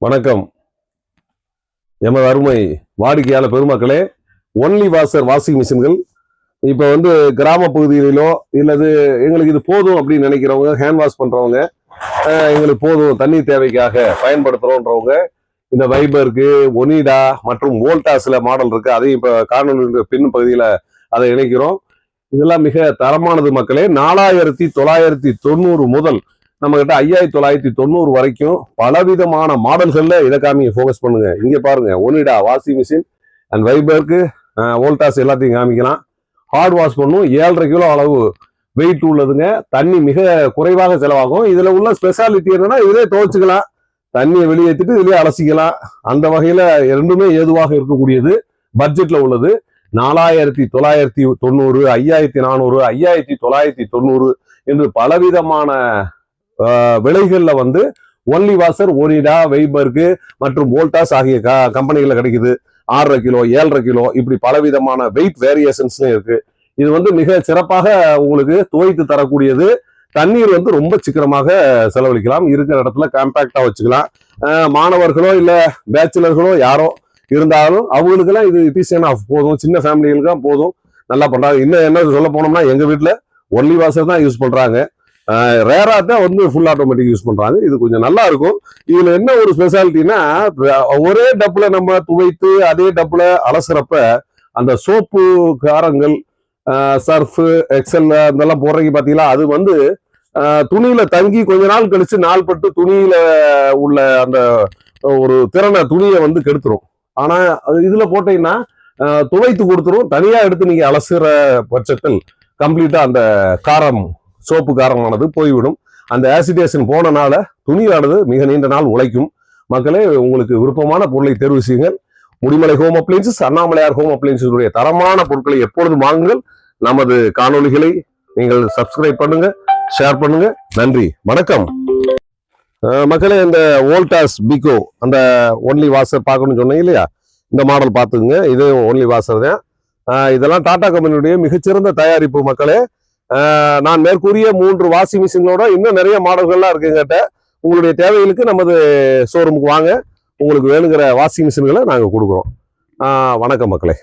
வணக்கம். எமது அருமை வாடிக்கையாளர் பெருமக்களே, ஒன்லி வாஷர் வாஷிங் மிஷின்கள் இப்போ கிராம பகுதிகளிலோ இல்லது எங்களுக்கு இது போதும் அப்படின்னு நினைக்கிறவங்க, ஹேண்ட் வாஷ் பண்றவங்க, எங்களுக்கு போதும் தண்ணி தேவைக்காக பயன்படுத்துறோன்றவங்க இந்த வைபருக்கு, ஒனிடா மற்றும் வோல்டாஸ்ல மாடல் இருக்கு. அதையும் இப்போ காணொலி பின் பகுதியில் அதை இணைக்கிறோம். இதெல்லாம் மிக தரமானது மக்களே. 4990 முதல் நம்ம கிட்ட 5990 வரைக்கும் பலவிதமான மாடல்கள்ல இதை காமிங்க, ஃபோக்கஸ் பண்ணுங்க. இங்க பாருங்க, ஒனிடா வாஷிங் மிஷின் அண்ட் வைபருக்கு, வோல்டாஸ் எல்லாத்தையும் காமிக்கலாம். ஹார்ட் வாஷ் பண்ணும், 7.5 கிலோ அளவு வெயிட் உள்ளதுங்க. தண்ணி மிக குறைவாக செலவாகும். இதுல உள்ள ஸ்பெஷாலிட்டி என்னன்னா, இதே துவைச்சுக்கலாம், தண்ணியை வெளியேற்றிட்டு இதுலயே அலசிக்கலாம். அந்த வகையில ரெண்டுமே ஏதுவாக இருக்கக்கூடியது, பட்ஜெட்ல உள்ளது. 4990, 5400, 5990 என்று பலவிதமான விலைகள்ல ஒன்லி வாஷர், ஒனிடா, வைபர்க்கு மற்றும் வோல்டாஸ் ஆகிய கம்பெனிகள்ல கிடைக்குது. 6.5 கிலோ, 7.5 கிலோ, இப்படி பலவிதமான வெயிட் வேரியேஷன்ஸ் இருக்கு. இது மிக சிறப்பாக உங்களுக்கு துவைத்து தரக்கூடியது. தண்ணீர் ரொம்ப சிக்கனமாக செலவழிக்கலாம். இருக்கிற இடத்துல காம்பாக்டா வச்சுக்கலாம். மாணவர்களோ இல்ல பேச்சுலர்களோ யாரோ இருந்தாலும் அவங்களுக்கெல்லாம் இது இபிசியன் ஆஃப் போதும். சின்ன ஃபேமிலிகளுக்கு தான் போதும், நல்லா பண்றாங்க. இன்னும் என்ன சொல்ல போனோம்னா, எங்க வீட்டுல ஒன்லி வாஷர் தான் யூஸ் பண்றாங்க. ரேரா தான் ஃபுல் ஆட்டோமேட்டிக் யூஸ் பண்றாங்க. இது கொஞ்சம் நல்லா இருக்கும். இதுல என்ன ஒரு ஸ்பெஷாலிட்டினா, ஒரே டப்புல நம்ம துவைத்து அதே டப்புல அலசுறப்ப அந்த சோப்பு காரங்கள், சர்ஃப் எக்ஸல் அதெல்லாம் போடுறீங்க பாத்தீங்களா, அது துணியில தங்கி கொஞ்ச நாள் கழிச்சு நாள்பட்டு துணியில உள்ள அந்த ஒரு திறனை துணியை கெடுத்துரும். ஆனா இதுல போட்டீங்கன்னா துவைத்து கொடுத்துரும். தனியா எடுத்து நீங்க அலசுற பட்சத்தில் கம்ப்ளீட்டா அந்த காரம், சோப்பு காரமானது போய்விடும். அந்த ஆசிடேஷன் போனனால துணியானது மிக நீண்ட நாள் உழைக்கும். மக்களே, உங்களுக்கு விருப்பமான பொருளை தேர்வு செய்யுங்கள். Mudimalai home appliances, Annamalaiyar home appliances தரமான பொருட்களை எப்பொழுதும் வாங்குங்கள். நமது காணொலிகளை நீங்கள் சப்ஸ்கிரைப் பண்ணுங்க, ஷேர் பண்ணுங்க. நன்றி, வணக்கம். மக்களே, இந்த வோல்டாஸ் பிகோ அந்த ஒன்லி வாஷர் பார்க்கணும்னு சொன்னீங்க இல்லையா, இந்த மாடல் பார்த்துக்குங்க. இது ஒன்லி வாஷர் தான். இதெல்லாம் டாடா கம்பெனியுடைய மிகச்சிறந்த தயாரிப்பு மக்களே. நான் மேற்கூறிய 3 வாஷிங் மிஷின்களோட இன்னும் நிறைய மாடல்கள்லாம் இருக்குங்கிட்ட. உங்களுடைய தேவைகளுக்கு நமது ஷோரூமுக்கு வாங்க, உங்களுக்கு வேணுங்கிற வாஷிங் மிஷின்களை நாங்கள் கொடுக்குறோம். வணக்கம் மக்களே.